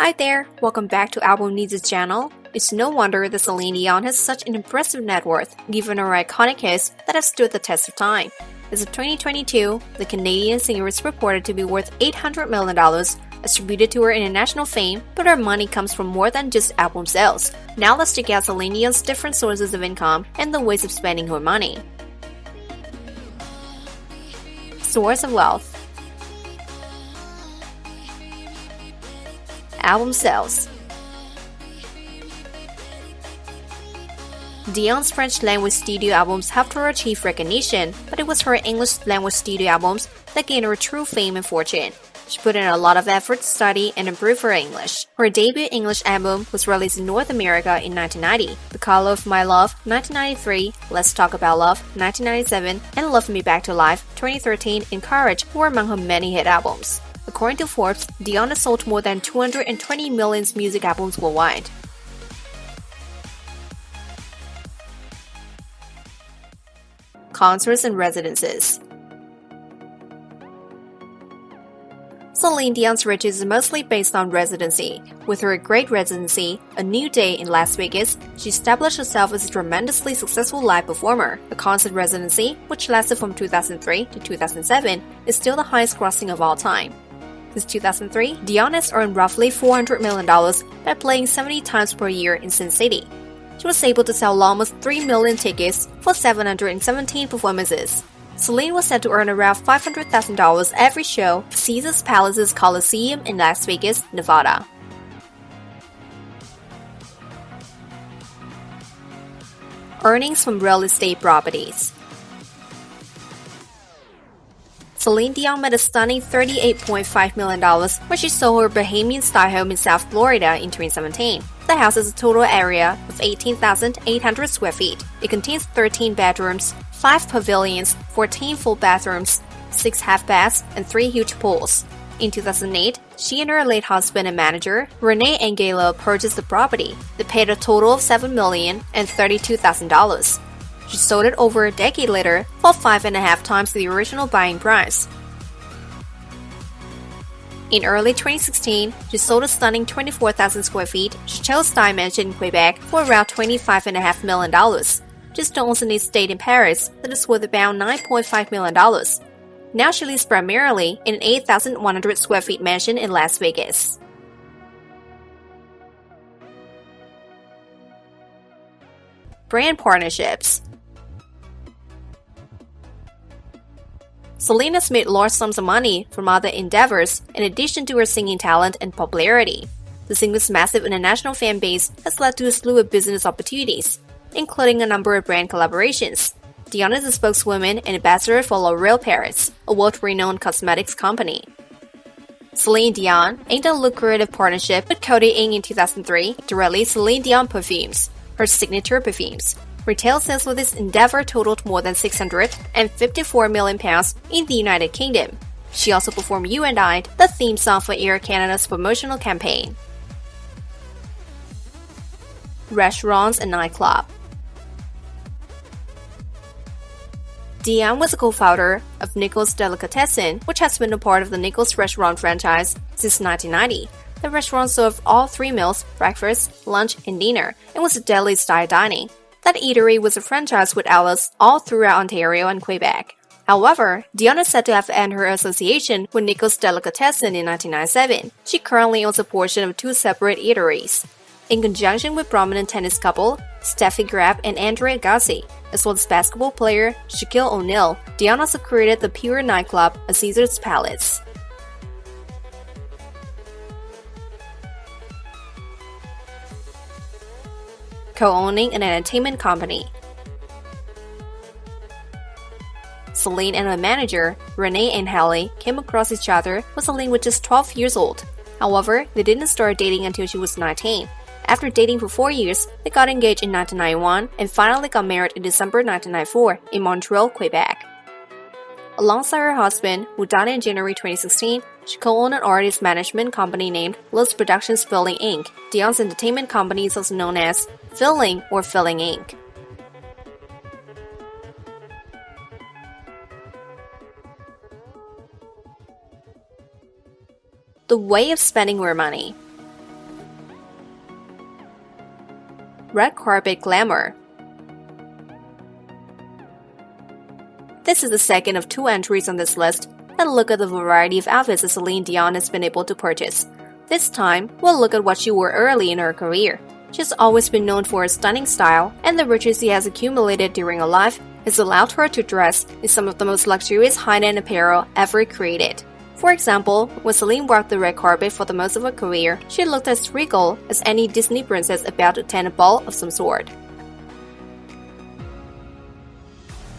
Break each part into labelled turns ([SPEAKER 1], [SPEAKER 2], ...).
[SPEAKER 1] Hi there, welcome back to AlbumNiza's channel. It's no wonder that Celine Dion has such an impressive net worth, given her iconic hits that have stood the test of time. As of 2022, the Canadian singer is reported to be worth $800 million, attributed to her international fame, but her money comes from more than just album sales. Now let's check out Celine Dion's different sources of income and the ways of spending her money. Source of wealth. Album sales. Dion's French language studio albums helped her achieve recognition, but it was her English language studio albums that gained her true fame and fortune. She put in a lot of effort to study and improve her English. Her debut English album was released in North America in 1990. The Color of My Love, 1993, Let's Talk About Love, 1997, and Love Me Back to Life, 2013, and Courage were among her many hit albums. According to Forbes, Dion has sold more than 220 million music albums worldwide. Concerts and residences. Celine Dion's riches is mostly based on residency. With her great residency, A New Day in Las Vegas, she established herself as a tremendously successful live performer. The concert residency, which lasted from 2003 to 2007, is still the highest grossing of all time. Since 2003, Dion has earned roughly $400 million by playing 70 times per year in Sin City. She was able to sell almost 3 million tickets for 717 performances. Celine was said to earn around $500,000 every show at Caesars Palace's Coliseum in Las Vegas, Nevada. Earnings from real estate properties. Celine Dion made a stunning $38.5 million when she sold her Bahamian-style home in South Florida in 2017. The house has a total area of 18,800 square feet. It contains 13 bedrooms, 5 pavilions, 14 full bathrooms, 6 half baths, and 3 huge pools. In 2008, she and her late husband and manager, Renee Angelo, purchased the property. They paid a total of $7,032,000. She sold it over a decade later for 5.5 times the original buying price. In early 2016, she sold a stunning 24,000 square feet Chateau-style mansion in Quebec for around $25.5 million. Just owns an estate in Paris that is worth about $9.5 million. Now she lives primarily in an 8,100 square feet mansion in Las Vegas. Brand partnerships. Celine has made large sums of money from other endeavors in addition to her singing talent and popularity. The singer's massive international fan base has led to a slew of business opportunities, including a number of brand collaborations. Dion is a spokeswoman and ambassador for L'Oréal Paris, a world-renowned cosmetics company. Celine Dion inked a lucrative partnership with Coty Inc. in 2003 to release Celine Dion perfumes, her signature perfumes. Retail sales for this endeavor totaled more than £654 million in the United Kingdom. She also performed You and I, the theme song for Air Canada's promotional campaign. Restaurants and nightclub. Dion was a co-founder of Nichols Delicatessen, which has been a part of the Nichols restaurant franchise since 1990. The restaurant served all 3 meals, breakfast, lunch, and dinner, and was a deli-style dining. That eatery was a franchise with outlets all throughout Ontario and Quebec. However, Dion is said to have ended her association with Nichols Delicatessen in 1997. She currently owns a portion of 2 separate eateries. In conjunction with prominent tennis couple Steffi Graf and Agassi, as well as basketball player Shaquille O'Neal, Dion also created the Pure nightclub at Caesars Palace. Co-owning an entertainment company. Celine and her manager, Renee and Hallie, came across each other when Celine was just 12 years old. However, they didn't start dating until she was 19. After dating for 4 years, they got engaged in 1991 and finally got married in December 1994 in Montreal, Quebec. Alongside her husband, who died in January 2016, she co-owned an artist management company named Liz Productions Filling Inc. Dion's entertainment company is also known as Filling or Filling Inc. The way of spending your money. Red Carpet Glamour. This is the second of 2 entries on this list that look at the variety of outfits that Celine Dion has been able to purchase. This time, we'll look at what she wore early in her career. She has always been known for her stunning style, and the riches she has accumulated during her life has allowed her to dress in some of the most luxurious high-end apparel ever created. For example, when Celine walked the red carpet for the most of her career, she looked as regal as any Disney princess about to attend a ball of some sort.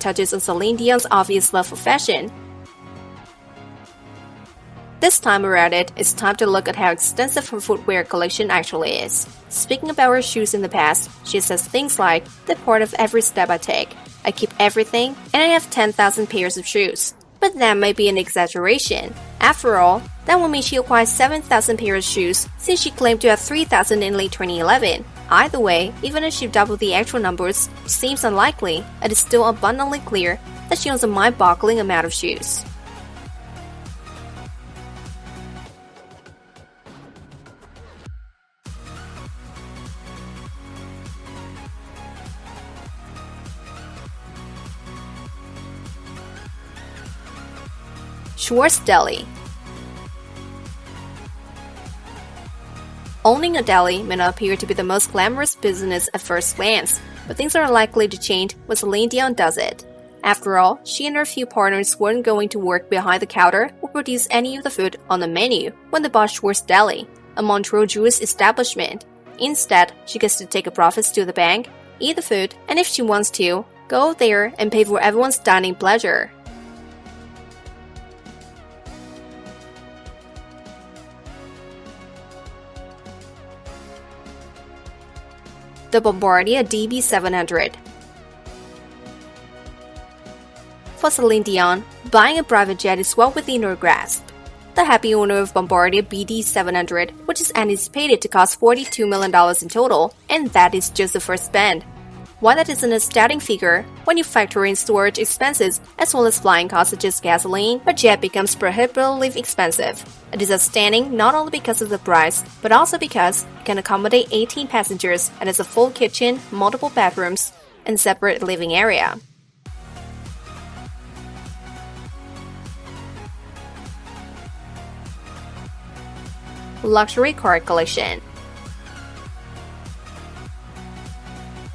[SPEAKER 1] Touches on Celine Dion's obvious love for fashion. This time around it's time to look at how extensive her footwear collection actually is. Speaking about her shoes in the past, she says things like, "They're part of every step I take. I keep everything, and I have 10,000 pairs of shoes." But that might be an exaggeration. After all, that would mean she acquired 7,000 pairs of shoes since she claimed to have 3,000 in late 2011. Either way, even if she doubled the actual numbers, which seems unlikely, it is still abundantly clear that she owns a mind-boggling amount of shoes. SCHWARTZ DELI. Owning a deli may not appear to be the most glamorous business at first glance, but things are likely to change when Celine Dion does it. After all, she and her few partners weren't going to work behind the counter or produce any of the food on the menu when they bought SCHWARTZ DELI, a Montreal Jewish establishment. Instead, she gets to take her profits to the bank, eat the food, and if she wants to, go there and pay for everyone's dining pleasure. The Bombardier DB700. For Celine Dion, buying a private jet is well within her grasp. The happy owner of Bombardier BD700, which is anticipated to cost $42 million in total, and that is just the first spend. While that is an astounding figure, when you factor in storage expenses as well as flying costs such as gasoline, a jet becomes prohibitively expensive. It is outstanding not only because of the price, but also because it can accommodate 18 passengers and has a full kitchen, multiple bathrooms, and separate living area. Luxury car collection.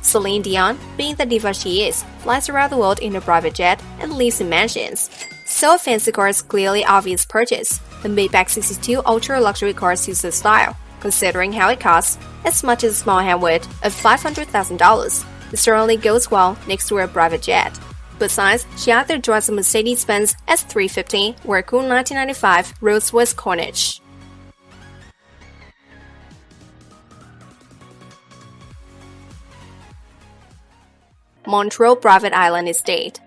[SPEAKER 1] Celine Dion, being the diva she is, flies around the world in a private jet and lives in mansions. So a fancy car is clearly obvious purchase. The Maybach 62 ultra-luxury car suits her style, considering how it costs as much as a small handweight of $500,000. It certainly goes well next to her private jet. Besides, she either drives a Mercedes-Benz S350 or a cool 1995 Rolls-Royce Corniche. Montreal private island estate.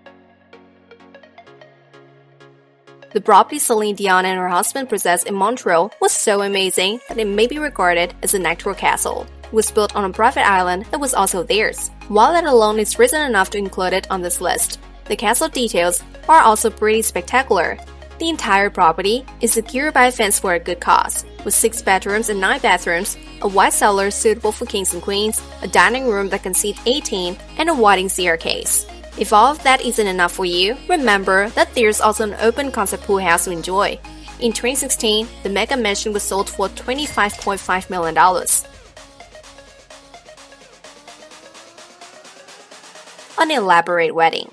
[SPEAKER 1] The property Celine Dion and her husband possessed in Montreal was so amazing that it may be regarded as an actual castle. It was built on a private island that was also theirs. While that alone is reason enough to include it on this list, the castle details are also pretty spectacular. The entire property is secured by a fence for a good cause, with 6 bedrooms and 9 bathrooms, a wide cellar suitable for kings and queens, a dining room that can seat 18, and a winding staircase. If all of that isn't enough for you, remember that there's also an open concept pool house to enjoy. In 2016, the mega mansion was sold for $25.5 million. An elaborate wedding.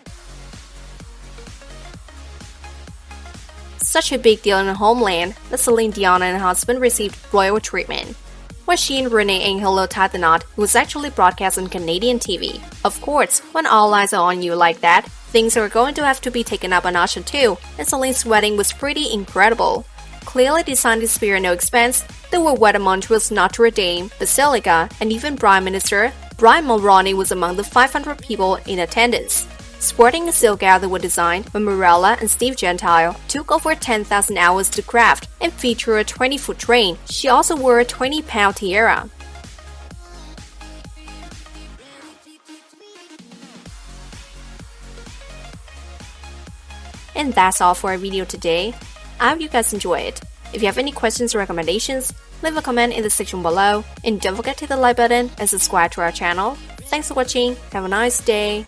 [SPEAKER 1] Such a big deal in her homeland that Celine Dion and her husband received royal treatment. When she and Renee Angelo tied the knot, it was actually broadcast on Canadian TV. Of course, when all eyes are on you like that, things are going to have to be taken up a notch too, and Celine's wedding was pretty incredible. Clearly designed to spare no expense, they were wed at Montreal's Notre Dame Basilica, and even Prime Minister Brian Mulroney was among the 500 people in attendance. Sporting a silk gown that was designed by Mirella and Steve Gentile took over 10,000 hours to craft and featured a 20-foot train. She also wore a 20-pound tiara. And that's all for our video today. I hope you guys enjoy it. If you have any questions or recommendations, leave a comment in the section below, and don't forget to hit the like button and subscribe to our channel. Thanks for watching, have a nice day!